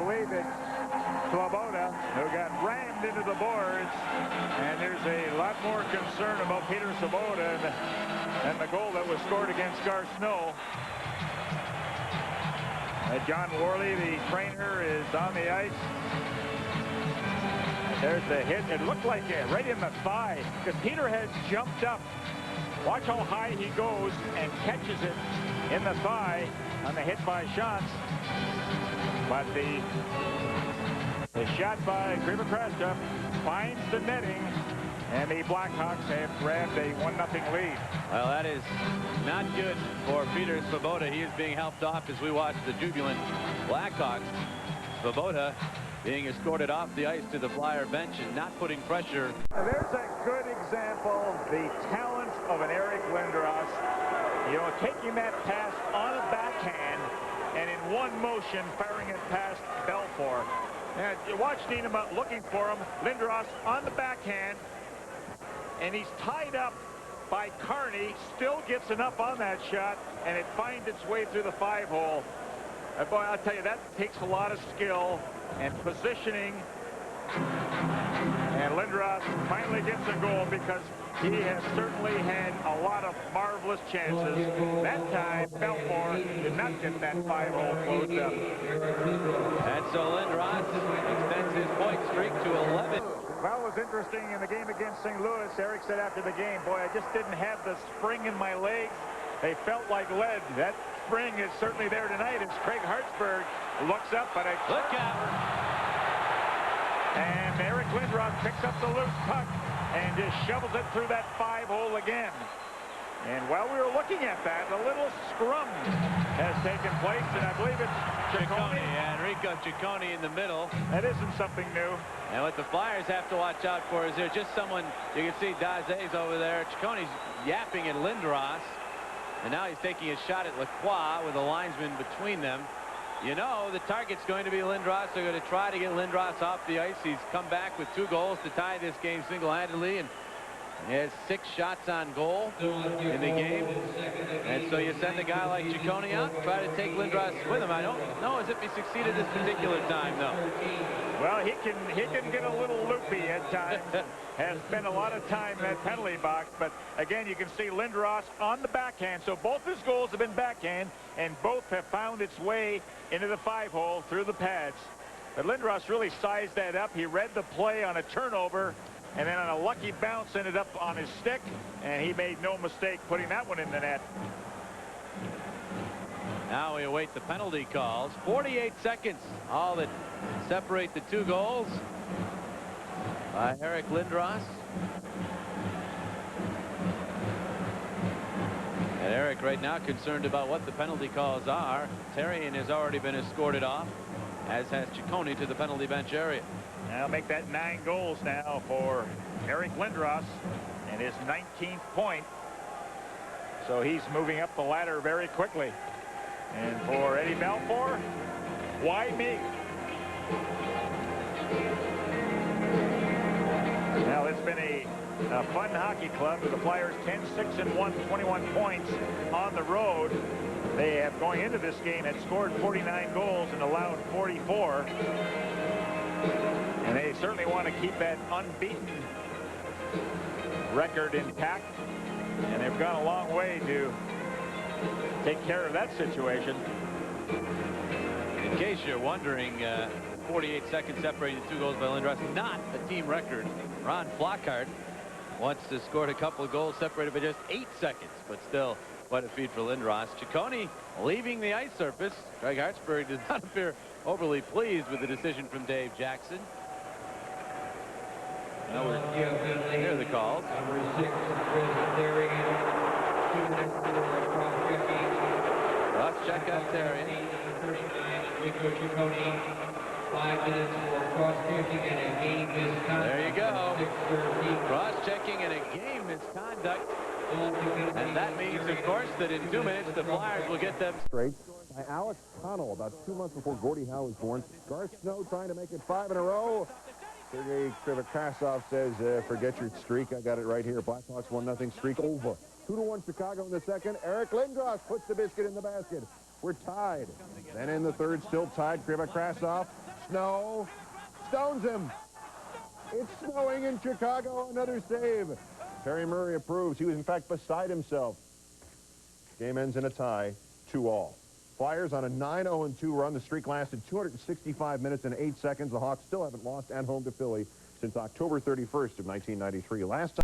believe it's Svoboda who got rammed into the boards, and there's a lot more concern about Peter Svoboda than the goal that was scored against Gar Snow. John Worley, the trainer, is on the ice. There's the hit. It looked like it right in the thigh, because Peter has jumped up. Watch how high he goes and catches it in the thigh on the hit by Shantz. But the shot by Krivokrasov finds the netting, and the Blackhawks have grabbed a 1-0 lead. Well, that is not good for Peter Svoboda. He is being helped off as we watch the jubilant Blackhawks. Svoboda being escorted off the ice to the Flyer bench and not putting pressure. There's a good example, the talent of an Eric Lindros. You know, taking that pass on a backhand and in one motion firing it past Belfour. And you watch Niinimaa looking for him. Lindros on the backhand, and he's tied up by Carney. Still gets enough on that shot, and it finds its way through the 5-hole. Boy, I'll tell you, that takes a lot of skill and positioning. And Lindros finally gets a goal, because he has certainly had a lot of marvelous chances. That time, Belfour did not get that 5-hole closed up. And so Lindros extends his point streak to 11. Well, it was interesting in the game against St. Louis. Eric said after the game, boy, I just didn't have the spring in my legs. They felt like lead. That spring is certainly there tonight as Craig Hartsburg looks up, but a look out. And Eric Lindros picks up the loose puck and just shovels it through that 5-hole again. And while we were looking at that, a little scrum has taken place, and I believe it's Ciccone. Yeah, Enrico Ciccone in the middle. That isn't something new. And what the Flyers have to watch out for is there's just someone, you can see Daze's over there. Ciccone's yapping at Lindros. And now he's taking a shot at Lacroix with a linesman between them. You know, the target's going to be Lindros. They're going to try to get Lindros off the ice. He's come back with 2 goals to tie this game single-handedly, and he has 6 shots on goal in the game. And so you send a guy like Ciccone out, try to take Lindros with him. I don't know as if he succeeded this particular time, though. Well, he can get a little loopy at times. Has spent a lot of time in that penalty box, but again, you can see Lindros on the backhand. So both his goals have been backhand, and both have found its way into the 5-hole through the pads. But Lindros really sized that up. He read the play on a turnover, and then on a lucky bounce ended up on his stick, and he made no mistake putting that one in the net. Now we await the penalty calls. 48 seconds, all that separate the 2 goals by Eric Lindros. And Eric right now concerned about what the penalty calls are. Therrien has already been escorted off, as has Ciccone, to the penalty bench area. Now make that 9 goals now for Eric Lindros, and his 19th point. So he's moving up the ladder very quickly. And for Eddie Belfour, why me? Now it's been a fun hockey club with the Flyers 10-6-1, 21 points on the road. They have, going into this game, had scored 49 goals and allowed 44. And they certainly want to keep that unbeaten record intact. And they've gone a long way to take care of that situation. In case you're wondering, 48 seconds separating the 2 goals by Lindros, not a team record. Ron Flockhart wants to score a couple of goals separated by just 8 seconds, but still quite a feat for Lindros. Ciccone leaving the ice surface. Craig Hartsburg does not appear overly pleased with the decision from Dave Jackson. Now we're near the calls. Number 6, Cross-check on Therrien. 39, Enrico Ciccone. 5 minutes for cross-checking and a game misconduct. There you go. Cross-checking and a game misconduct. And that means, of course, that in 2 minutes the Flyers will get them straight by Alex Connell about 2 months before Gordie Howe was born. Gar Snow trying to make it 5 in a row. Sergei Krivokrasov says, forget your streak. I got it right here. Blackhawks 1-0 streak over. 2-1 Chicago in the second. Eric Lindros puts the biscuit in the basket. We're tied. Then in the third, still tied. Krivokrasov Snow stones him. It's snowing in Chicago. Another save. Terry Murray approves. He was, in fact, beside himself. Game ends in a tie, 2-all. Flyers on a 9-0-2 run. The streak lasted 265 minutes and 8 seconds. The Hawks still haven't lost at home to Philly since October 31st of 1993. Last time